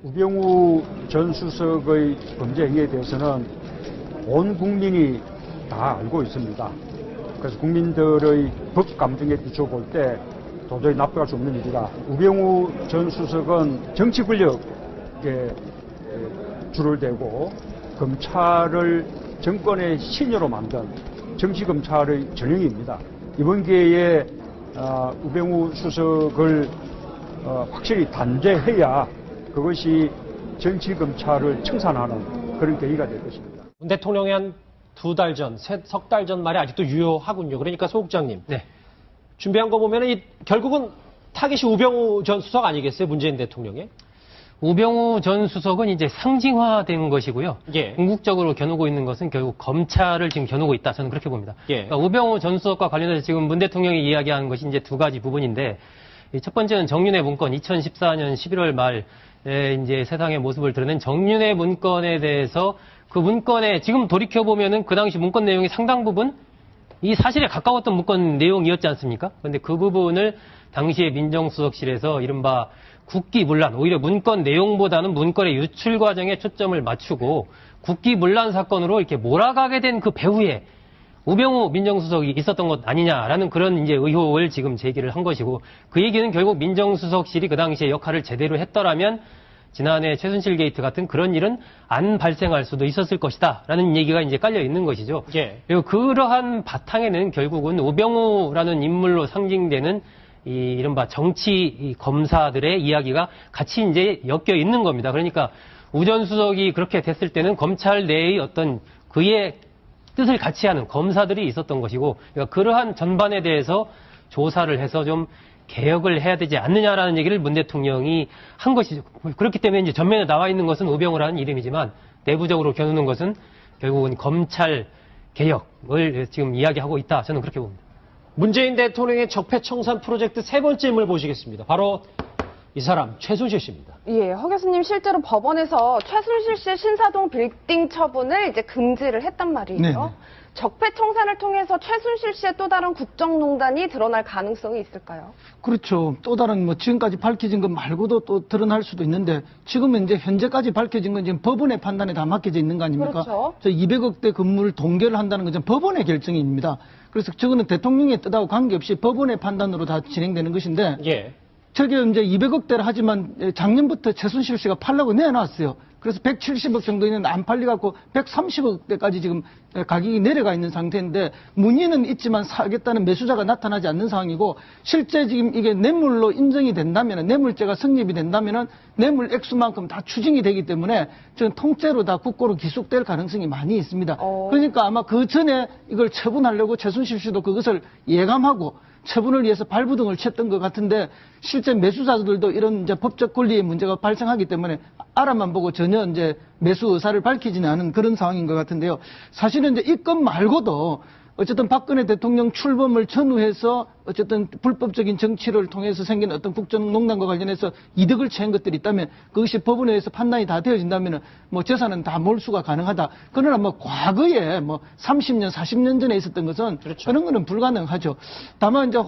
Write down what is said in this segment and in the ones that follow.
우병우 전 수석의 범죄 행위에 대해서는 온 국민이 다 알고 있습니다. 그래서 국민들의 법 감정에 비춰볼 때 도저히 납득할 수 없는 일이다. 우병우 전 수석은 정치 권력에 줄을 대고 검찰을 정권의 신여로 만든 정치검찰의 전형입니다. 이번 기회에 우병우 수석을 확실히 단죄해야 그것이 정치검찰을 청산하는 그런 계기가 될 것입니다. 문 대통령이 한 2달 전, 석 달 전 말이 아직도 유효하군요. 그러니까 소 국장님. 네. 준비한 거 보면은 결국은 타깃이 우병우 전 수석 아니겠어요? 문재인 대통령의? 우병우 전 수석은 이제 상징화된 것이고요. 예. 궁극적으로 겨누고 있는 것은 결국 검찰을 지금 겨누고 있다. 저는 그렇게 봅니다. 예. 그러니까 우병우 전 수석과 관련해서 지금 문 대통령이 이야기한 것이 이제 두 가지 부분인데, 첫 번째는 정윤회 문건 2014년 11월 말에 이제 세상의 모습을 드러낸 정윤회 문건에 대해서 그 문건에 지금 돌이켜보면은 그 당시 문건 내용이 상당 부분 이 사실에 가까웠던 문건 내용이었지 않습니까? 그런데 그 부분을 당시에 민정수석실에서 이른바 국기문란, 오히려 문건 내용보다는 문건의 유출 과정에 초점을 맞추고 국기문란 사건으로 이렇게 몰아가게 된 그 배후에 우병우 민정수석이 있었던 것 아니냐라는 그런 이제 의혹을 지금 제기를 한 것이고, 그 얘기는 결국 민정수석실이 그 당시에 역할을 제대로 했더라면 지난해 최순실 게이트 같은 그런 일은 안 발생할 수도 있었을 것이다라는 얘기가 이제 깔려 있는 것이죠. 예. 그리고 그러한 바탕에는 결국은 우병우라는 인물로 상징되는 이 이른바 정치 검사들의 이야기가 같이 이제 엮여 있는 겁니다. 그러니까 우 전 수석이 그렇게 됐을 때는 검찰 내의 어떤 그의 뜻을 같이 하는 검사들이 있었던 것이고, 그러니까 그러한 전반에 대해서 조사를 해서 좀 개혁을 해야 되지 않느냐라는 얘기를 문 대통령이 한 것이죠. 그렇기 때문에 이제 전면에 나와 있는 것은 우병우라는 이름이지만 내부적으로 겨누는 것은 결국은 검찰 개혁을 지금 이야기하고 있다. 저는 그렇게 봅니다. 문재인 대통령의 적폐청산 프로젝트 세 번째 인물 모시겠습니다. 바로 이 사람 최순실 씨입니다. 예, 허 교수님 실제로 법원에서 최순실 씨의 신사동 빌딩 처분을 이제 금지를 했단 말이에요. 네네. 적폐청산을 통해서 최순실 씨의 또 다른 국정농단이 드러날 가능성이 있을까요? 그렇죠. 또 다른 지금까지 밝혀진 것 말고도 또 드러날 수도 있는데, 지금은 이제 현재까지 밝혀진 건 지금 법원의 판단에 다 맡겨져 있는 거 아닙니까? 그렇죠. 저 200억대 건물을 동결을 한다는 것은 법원의 결정입니다. 그래서 저거는 대통령의 뜻하고 관계없이 법원의 판단으로 다 진행되는 것인데, 예. 저게 이제 200억대를 하지만 작년부터 최순실 씨가 팔라고 내놨어요. 그래서 170억 정도 있는데 안 팔려갖고 130억대까지 지금 가격이 내려가 있는 상태인데, 문의는 있지만 사겠다는 매수자가 나타나지 않는 상황이고, 실제 지금 이게 뇌물로 인정이 된다면, 뇌물죄가 성립이 된다면 뇌물 액수만큼 다 추징이 되기 때문에 저는 통째로 다 국고로 기속될 가능성이 많이 있습니다. 그러니까 아마 그 전에 이걸 처분하려고 최순실 씨도 그것을 예감하고 처분을 위해서 발부등을 쳤던 것 같은데, 실제 매수자들도 이런 이제 법적 권리의 문제가 발생하기 때문에 알아만 보고 전혀 이제 매수 의사를 밝히지는 않은 그런 상황인 것 같은데요. 사실은 이제 이 건 말고도 어쨌든 박근혜 대통령 출범을 전후해서 어쨌든 불법적인 정치를 통해서 생긴 어떤 국정농단과 관련해서 이득을 취한 것들이 있다면, 그것이 법원에 의해서 판단이 다 되어진다면 재산은 다 몰수가 가능하다. 그러나 과거에 30년, 40년 전에 있었던 것은 그렇죠. 그런 거는 불가능하죠. 다만 이제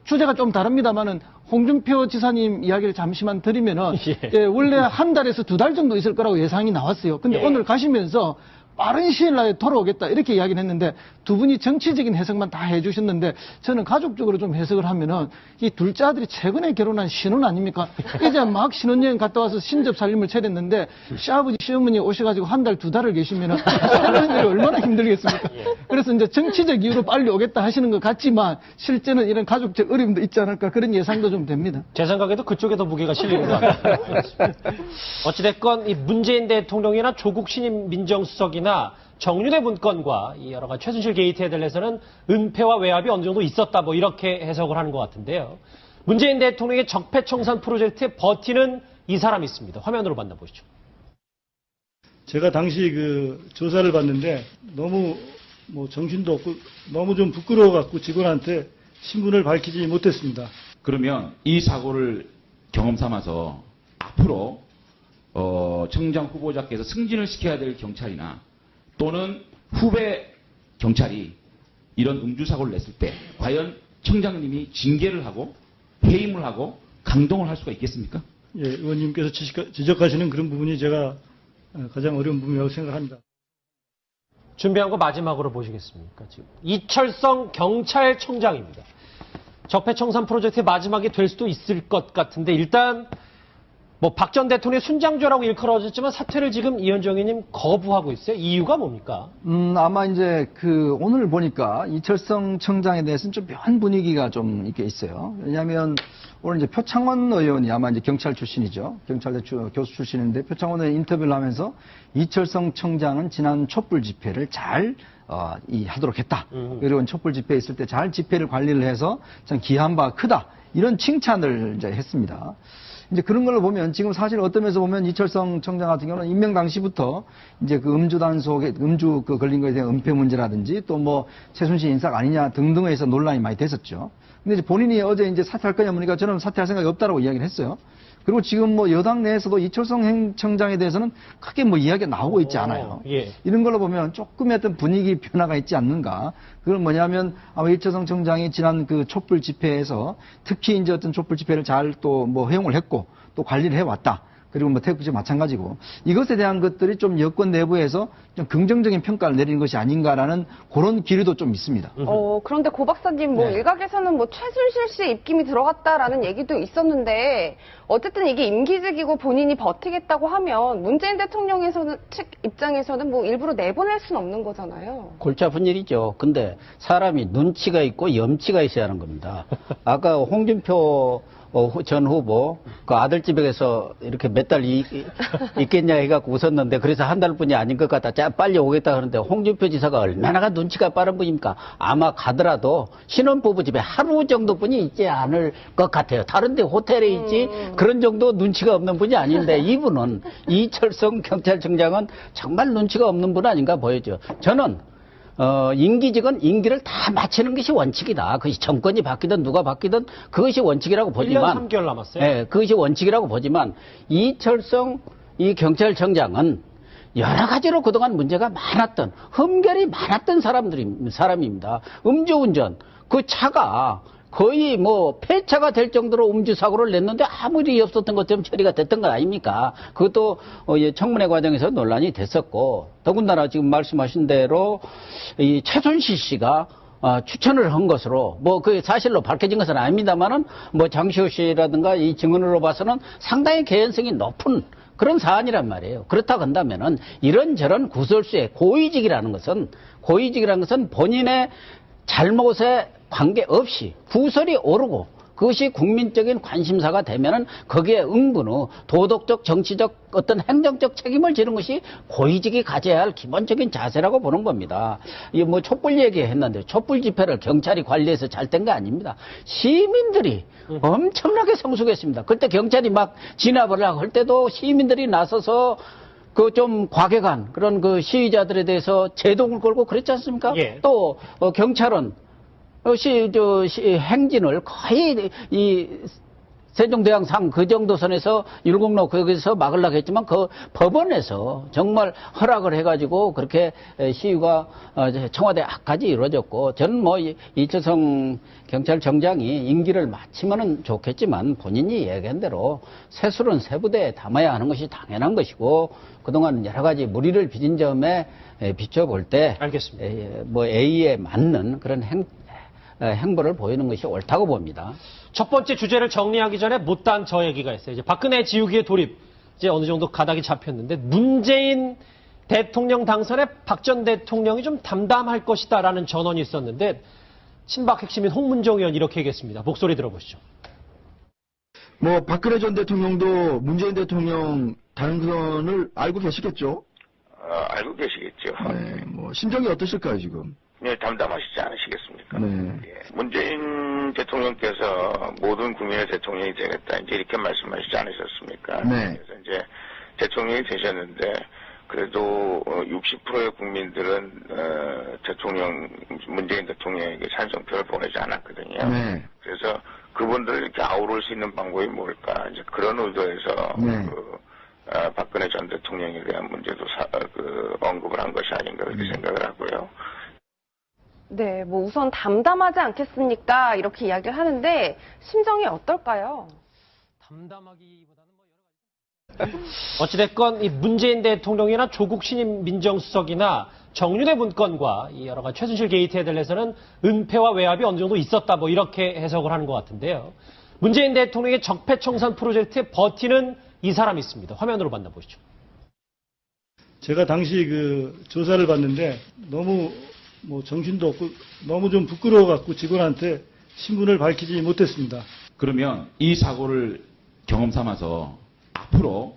주제가 좀 다릅니다만은 홍준표 지사님 이야기를 잠시만 드리면은 예, 원래 한 달에서 2달 정도 있을 거라고 예상이 나왔어요. 근데 오늘 가시면서 빠른 시일 내에 돌아오겠다 이렇게 이야기를 했는데, 두 분이 정치적인 해석만 다 해주셨는데, 저는 가족적으로 좀 해석을 하면은 이 둘째 아들이 최근에 결혼한 신혼 아닙니까? 이제 막 신혼여행 갔다 와서 신접 살림을 차렸는데 시아버지 시어머니 오셔가지고 한 달, 2달을 계시면은 살림들이 얼마나 힘들겠습니까? 그래서 이제 정치적 이유로 빨리 오겠다 하시는 것 같지만 실제는 이런 가족적 어려움도 있지 않을까, 그런 예상도 좀 됩니다. 제 생각에도 그쪽에 더 무게가 실리는 것 같아요. 어찌됐건 이 문재인 대통령이나 조국 신임 민정수석이나 정윤회 문건과 이 여러 가지 최순실 게이트에 대해서는 은폐와 외압이 어느 정도 있었다, 이렇게 해석을 하는 것 같은데요. 문재인 대통령의 적폐청산 프로젝트에 버티는 이 사람이 있습니다. 화면으로 만나보시죠. 제가 당시 그 조사를 봤는데 너무 정신도 없고 너무 좀 부끄러워갖고 직원한테 신분을 밝히지 못했습니다. 그러면 이 사고를 경험 삼아서 앞으로 청장 후보자께서 승진을 시켜야 될 경찰이나 또는 후배 경찰이 이런 음주사고를 냈을 때 과연 청장님이 징계를 하고 해임을 하고 강동을 할 수가 있겠습니까? 예, 의원님께서 지적하시는 그런 부분이 제가 가장 어려운 부분이라고 생각합니다. 준비한 거 마지막으로 보시겠습니까? 지금 이철성 경찰청장입니다. 적폐청산 프로젝트의 마지막이 될 수도 있을 것 같은데 일단 뭐 박 전 대통령의 순장조라고 일컬어졌지만 사퇴를 지금 이현정 의원님 거부하고 있어요. 이유가 뭡니까? 아마 이제 오늘 보니까 이철성 청장에 대해서는 좀 묘한 분위기가 좀 이렇게 있어요. 왜냐하면 오늘 이제 표창원 의원이 아마 이제 경찰 출신이죠. 경찰대 교수 출신인데 표창원 의원 인터뷰를 하면서 이철성 청장은 지난 촛불 집회를 잘 하도록 했다. 그리고 촛불 집회에 있을 때 잘 집회를 관리를 해서 참 기여한 바가 크다. 이런 칭찬을 이제 했습니다. 이제 그런 걸로 보면 지금 사실 어떤 면에서 보면 이철성 청장 같은 경우는 임명 당시부터 이제 그 음주 단속에 음주 걸린 거에 대한 은폐 문제라든지 또 뭐 최순실 인사가 아니냐 등등에 서 논란이 많이 됐었죠. 근데 이제 본인이 어제 이제 사퇴할 거냐 보니까 저는 사퇴할 생각이 없다라고 이야기를 했어요. 그리고 지금 뭐 여당 내에서도 이철성 청장에 대해서는 크게 뭐 이야기가 나오고 있지 않아요. 예. 이런 걸로 보면 조금의 어떤 분위기 변화가 있지 않는가. 그건 뭐냐면 아마 이철성 청장이 지난 그 촛불 집회에서 특히 이제 어떤 촛불 집회를 잘 또 뭐 허용을 했고 또 관리를 해왔다. 그리고 뭐 태극기 마찬가지고 이것에 대한 것들이 좀 여권 내부에서 좀 긍정적인 평가를 내리는 것이 아닌가라는 그런 기류도 좀 있습니다. 그런데 고 박사님, 뭐 네. 일각에서는 뭐 최순실 씨 입김이 들어갔다라는 얘기도 있었는데 어쨌든 이게 임기직이고 본인이 버티겠다고 하면 문재인 대통령에서는 측 입장에서는 뭐 일부러 내보낼 수는 없는 거잖아요. 골치 아픈 일이죠. 근데 사람이 눈치가 있고 염치가 있어야 하는 겁니다. 아까 홍준표 전 후보 그 아들 집에서 이렇게 몇 달 있겠냐 해갖고 웃었는데 그래서 한 달뿐이 아닌 것 같다. 자 빨리 오겠다 하는데 홍준표 지사가 얼마나 눈치가 빠른 분입니까? 아마 가더라도 신혼부부 집에 하루 정도뿐이 있지 않을 것 같아요. 다른데 호텔에 있지 그런 정도 눈치가 없는 분이 아닌데 이분은 이철성 경찰청장은 정말 눈치가 없는 분 아닌가 보여져. 저는 임기직은 임기를 다 마치는 것이 원칙이다. 그것이 정권이 바뀌든 누가 바뀌든 그것이 원칙이라고 보지만 1년 3개월 남았어요. 네, 그것이 원칙이라고 보지만 이철성 이 경찰청장은 여러 가지로 그동안 문제가 많았던 흠결이 많았던 사람입니다. 음주운전 그 차가 거의 뭐 폐차가 될 정도로 음주 사고를 냈는데 아무 일이 없었던 것처럼 처리가 됐던 것 아닙니까? 그것도 청문회 과정에서 논란이 됐었고 더군다나 지금 말씀하신 대로 이 최순실 씨가 추천을 한 것으로 뭐 그 사실로 밝혀진 것은 아닙니다만은 뭐 장시호 씨라든가 이 증언으로 봐서는 상당히 개연성이 높은 그런 사안이란 말이에요. 그렇다고 한다면은 이런저런 구설수의 고위직이라는 것은 본인의 잘못에 관계없이 구설이 오르고 그것이 국민적인 관심사가 되면은 거기에 응분후 도덕적, 정치적, 어떤 행정적 책임을 지는 것이 고위직이 가져야 할 기본적인 자세라고 보는 겁니다. 이 뭐 촛불 얘기했는데 촛불 집회를 경찰이 관리해서 잘 된 거 아닙니다. 시민들이 엄청나게 성숙했습니다. 그때 경찰이 막 진압을 하고 할 때도 시민들이 나서서 그 좀 과격한 그런 그 시위자들에 대해서 제동을 걸고 그랬지 않습니까? 예. 또 경찰은 행진을 거의 이 세종대왕상 그 정도 선에서 율곡로 거기서 막으려고 했지만 그 법원에서 정말 허락을 해가지고 그렇게 시위가 청와대 앞까지 이루어졌고 저는 뭐 이철성 경찰청장이 임기를 마치면은 좋겠지만 본인이 얘기한 대로 세술은 세부대에 담아야 하는 것이 당연한 것이고 그동안 여러 가지 무리를 빚은 점에 비춰볼 때 알겠습니다. 뭐 A에 맞는 그런 행보를 보이는 것이 옳다고 봅니다. 첫 번째 주제를 정리하기 전에 못다한 저 얘기가 있어요. 이제 박근혜 지우기의 돌입 이제 어느 정도 가닥이 잡혔는데 문재인 대통령 당선에 박 전 대통령이 좀 담담할 것이다라는 전언이 있었는데 친박 핵심인 홍문종 의원 이렇게 얘기했습니다. 목소리 들어보시죠. 뭐 박근혜 전 대통령도 문재인 대통령 당선을 알고 계시겠죠? 알고 계시겠죠. 네, 뭐 심정이 어떠실까요 지금? 네, 담담하시지 않으시겠습니까? 네. 예. 문재인 대통령께서 모든 국민의 대통령이 되겠다 이제 이렇게 말씀하시지 않으셨습니까? 네. 그래서 이제 대통령이 되셨는데 그래도 60%의 국민들은 문재인 대통령에게 찬성표를 보내지 않았거든요. 네. 그래서 그분들을 이렇게 아우를 수 있는 방법이 뭘까? 이제 그런 의도에서 네. 박근혜 전 대통령에 대한 문제도 언급을 한 것이 아닌가 그렇게 생각을 하고요. 네, 뭐 우선 담담하지 않겠습니까? 이렇게 이야기를 하는데 심정이 어떨까요? 담담하기보다는 뭐 어찌됐건 이 문재인 대통령이나 조국 신임 민정수석이나 정윤회 문건과 이 여러 가지 최순실 게이트에 대해서는 은폐와 외압이 어느 정도 있었다 뭐 이렇게 해석을 하는 것 같은데요. 문재인 대통령의 적폐청산 프로젝트에 버티는 이 사람이 있습니다. 화면으로 만나보시죠. 제가 당시 그 조사를 받는데 너무 뭐 정신도 없고 너무 좀 부끄러워갖고 직원한테 신분을 밝히지 못했습니다. 그러면 이 사고를 경험 삼아서 앞으로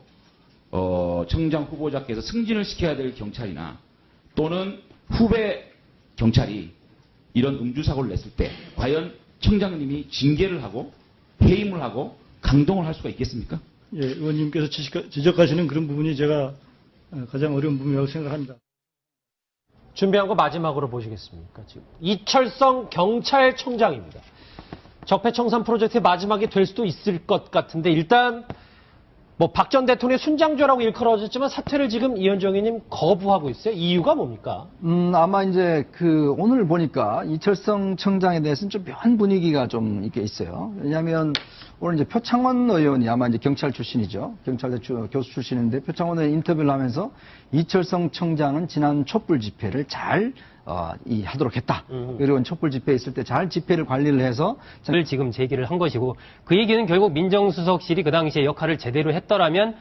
청장 후보자께서 승진을 시켜야 될 경찰이나 또는 후배 경찰이 이런 음주 사고를 냈을 때 과연 청장님이 징계를 하고 해임을 하고 강동을 할 수가 있겠습니까? 예, 의원님께서 지적하시는 그런 부분이 제가 가장 어려운 부분이라고 생각합니다. 준비한 거 마지막으로 보시겠습니까? 지금 이철성 경찰청장입니다. 적폐청산 프로젝트의 마지막이 될 수도 있을 것 같은데 일단 뭐 박 전 대통령의 순장조라고 일컬어졌지만 사퇴를 지금 이현정 의원님 거부하고 있어요. 이유가 뭡니까? 아마 이제 오늘 보니까 이철성 청장에 대해서는 좀 묘한 분위기가 좀 이렇게 있어요. 왜냐하면 오늘 이제 표창원 의원이 아마 이제 경찰 출신이죠. 경찰대 교수 출신인데 표창원 의원 인터뷰를 하면서 이철성 청장은 지난 촛불 집회를 잘 하도록 했다. 그리고 촛불 집회에 있을 때 잘 집회를 관리를 해서 지금 제기를 한 것이고 그 얘기는 결국 민정수석실이 그 당시에 역할을 제대로 했더라면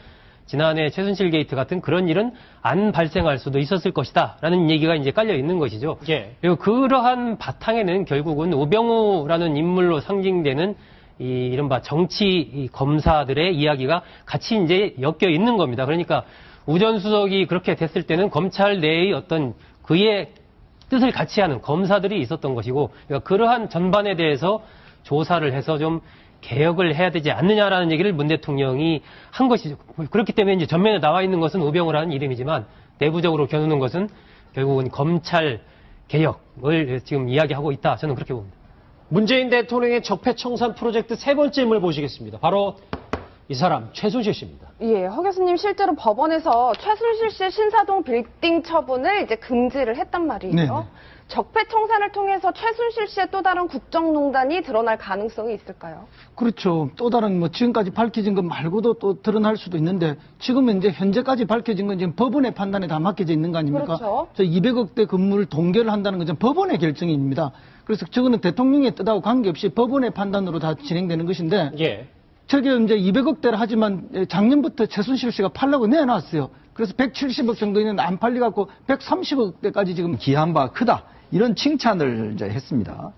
지난해 최순실 게이트 같은 그런 일은 안 발생할 수도 있었을 것이다 라는 얘기가 이제 깔려 있는 것이죠. 예. 그리고 그러한 바탕에는 결국은 우병우라는 인물로 상징되는 이 이른바 정치 검사들의 이야기가 같이 이제 엮여 있는 겁니다. 그러니까 우 전 수석이 그렇게 됐을 때는 검찰 내의 어떤 그의 뜻을 같이 하는 검사들이 있었던 것이고, 그러니까 그러한 전반에 대해서 조사를 해서 좀 개혁을 해야 되지 않느냐라는 얘기를 문 대통령이 한 것이죠. 그렇기 때문에 이제 전면에 나와 있는 것은 우병우라는 이름이지만 내부적으로 겨누는 것은 결국은 검찰 개혁을 지금 이야기하고 있다. 저는 그렇게 봅니다. 문재인 대통령의 적폐청산 프로젝트 세 번째 인물 보시겠습니다. 바로 이 사람 최순실 씨입니다. 예, 허 교수님 실제로 법원에서 최순실 씨 신사동 빌딩 처분을 이제 금지를 했단 말이에요. 네네. 적폐청산을 통해서 최순실 씨의 또 다른 국정농단이 드러날 가능성이 있을까요? 그렇죠. 또 다른 뭐 지금까지 밝혀진 것 말고도 또 드러날 수도 있는데 지금은 이제 현재까지 밝혀진 건 지금 법원의 판단에 다 맡겨져 있는 거 아닙니까? 그렇죠. 저 200억대 건물을 동결을 한다는 건 법원의 결정입니다. 그래서 저거는 대통령의 뜻하고 관계없이 법원의 판단으로 다 진행되는 것인데 예. 저게 이제 200억대를 하지만 작년부터 최순실 씨가 팔려고 내놨어요. 그래서 170억 정도 있는 안 팔려갖고 130억대까지 지금 기한 바 크다. 이런 칭찬을 이제 했습니다.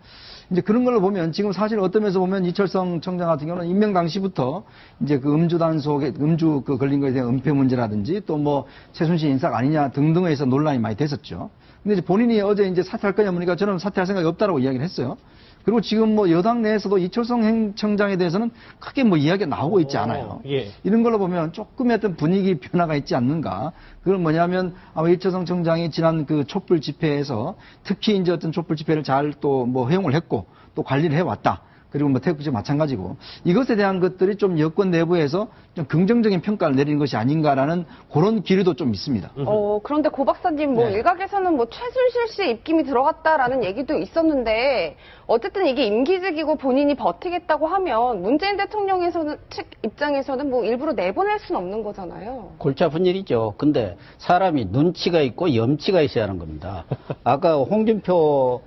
이제 그런 걸로 보면 지금 사실 어떤 면에서 보면 이철성 청장 같은 경우는 임명 당시부터 이제 그 음주 단속에 음주 걸린 거에 대한 은폐 문제라든지 또 뭐 최순실 인사가 아니냐 등등에서 논란이 많이 됐었죠. 근데 이제 본인이 어제 이제 사퇴할 거냐 보니까 저는 사퇴할 생각이 없다라고 이야기를 했어요. 그리고 지금 뭐 여당 내에서도 이철성 청장에 대해서는 크게 뭐 이야기가 나오고 있지 않아요. 예. 이런 걸로 보면 조금의 어떤 분위기 변화가 있지 않는가. 그건 뭐냐면 아마 이철성 청장이 지난 그 촛불 집회에서 특히 이제 어떤 촛불 집회를 잘 또 뭐 허용을 했고 또 관리를 해왔다. 그리고 뭐 태극기 마찬가지고 이것에 대한 것들이 좀 여권 내부에서 좀 긍정적인 평가를 내리는 것이 아닌가라는 그런 기류도 좀 있습니다. 그런데 고 박사님 뭐 네. 일각에서는 뭐 최순실 씨 입김이 들어갔다라는 얘기도 있었는데 어쨌든 이게 임기직이고 본인이 버티겠다고 하면 문재인 대통령에서는 측 입장에서는 뭐 일부러 내보낼 수는 없는 거잖아요. 골치 아픈 일이죠. 근데 사람이 눈치가 있고 염치가 있어야 하는 겁니다. 아까 홍준표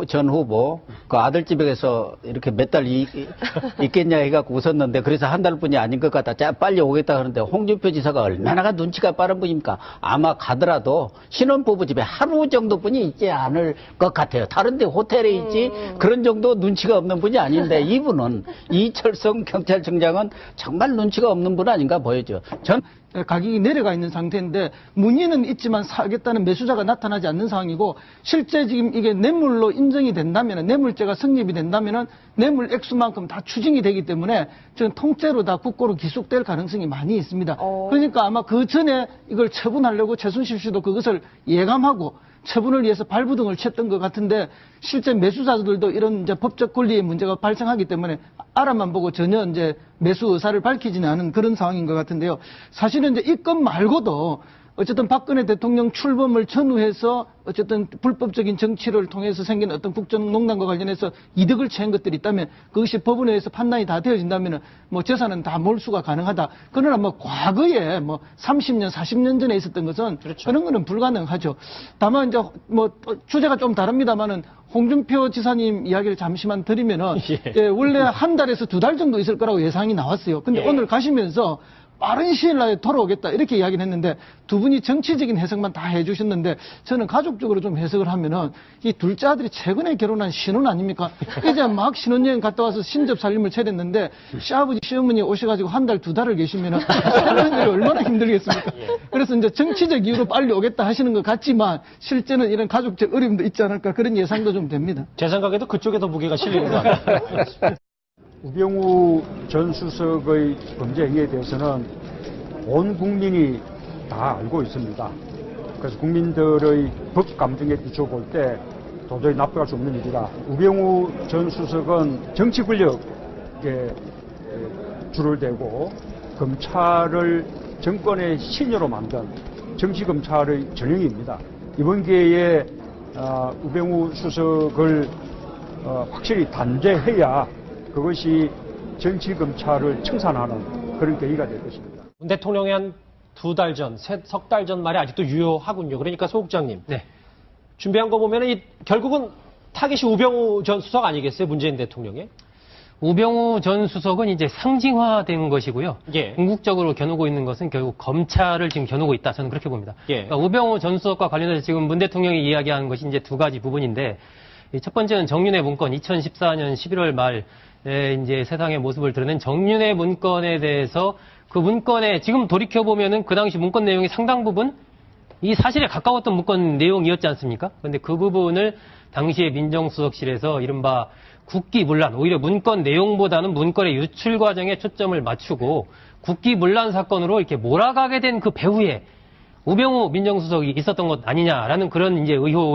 전 후보 그 아들집에서 이렇게 몇 달 있겠냐 해갖고 웃었는데 그래서 한 달뿐이 아닌 것 같다. 자, 빨리 오겠다 하는데 홍준표 지사가 얼마나 눈치가 빠른 분입니까? 아마 가더라도 신혼부부 집에 하루 정도뿐이 있지 않을 것 같아요. 다른데 호텔에 있지 그런 정도 눈치가 없는 분이 아닌데 이분은 이철성 경찰청장은 정말 눈치가 없는 분 아닌가 보여죠. 전 가격이 내려가 있는 상태인데 문의는 있지만 사겠다는 매수자가 나타나지 않는 상황이고 실제 지금 이게 뇌물로 인정이 된다면 뇌물죄가 성립이 된다면 뇌물 액수만큼 다 추징이 되기 때문에 지금 통째로 다 국고로 기속될 가능성이 많이 있습니다. 그러니까 아마 그 전에 이걸 처분하려고 최순실 씨도 그것을 예감하고 처분을 위해서 발부등을 쳤던 것 같은데 실제 매수자들도 이런 이제 법적 권리의 문제가 발생하기 때문에 알아만 보고 전혀 이제 매수 의사를 밝히지는 않은 그런 상황인 것 같은데요. 사실은 이제 이 건 말고도 어쨌든 박근혜 대통령 출범을 전후해서 어쨌든 불법적인 정치를 통해서 생긴 어떤 국정농단과 관련해서 이득을 취한 것들이 있다면 그것이 법원에서 판단이 다 되어진다면 뭐 재산은 다 몰수가 가능하다. 그러나 뭐 과거에 뭐 30년, 40년 전에 있었던 것은 그런 거는 불가능하죠. 다만 이제 뭐 주제가 좀 다릅니다만은 홍준표 지사님 이야기를 잠시만 드리면은 원래 한 달에서 2달 정도 있을 거라고 예상이 나왔어요. 근데 오늘 가시면서 빠른 시일 내에 돌아오겠다 이렇게 이야기를 했는데 두 분이 정치적인 해석만 다 해주셨는데 저는 가족적으로 좀 해석을 하면은 이 둘째 아들이 최근에 결혼한 신혼 아닙니까? 이제 막 신혼여행 갔다 와서 신접 살림을 차렸는데 시아버지 시어머니 오셔가지고 한 달, 2달을 계시면은 어른들이 얼마나 힘들겠습니까? 그래서 이제 정치적 이유로 빨리 오겠다 하시는 것 같지만 실제는 이런 가족적 어려움도 있지 않을까 그런 예상도 좀 됩니다. 제 생각에도 그쪽에 더 무게가 실리는 것 같아요. 우병우 전 수석의 범죄 행위에 대해서는 온 국민이 다 알고 있습니다. 그래서 국민들의 법 감정에 비춰볼 때 도저히 납득할 수 없는 일이다. 우병우 전 수석은 정치 권력에 줄을 대고 검찰을 정권의 신여로 만든 정치검찰의 전형입니다. 이번 기회에 우병우 수석을 확실히 단죄해야 그것이 정치검찰을 청산하는 그런 계기가 될 것입니다. 문 대통령이 한 2달 전, 석 달 전 말이 아직도 유효하군요. 그러니까 소 국장님. 네. 준비한 거 보면은 결국은 타겟이 우병우 전 수석 아니겠어요? 문재인 대통령의? 우병우 전 수석은 이제 상징화된 것이고요. 예. 궁극적으로 겨누고 있는 것은 결국 검찰을 지금 겨누고 있다. 저는 그렇게 봅니다. 예. 그러니까 우병우 전 수석과 관련해서 지금 문 대통령이 이야기하는 것이 이제 2가지 부분인데 첫 번째는 정윤회 문건 2014년 11월 말 이제 세상의 모습을 드러낸 정윤회 문건에 대해서 그 문건에 지금 돌이켜보면은 그 당시 문건 내용이 상당 부분 이 사실에 가까웠던 문건 내용이었지 않습니까? 그런데 그 부분을 당시에 민정수석실에서 이른바 국기문란, 오히려 문건 내용보다는 문건의 유출 과정에 초점을 맞추고 국기문란 사건으로 이렇게 몰아가게 된 그 배후에 우병우 민정수석이 있었던 것 아니냐라는 그런 이제 의혹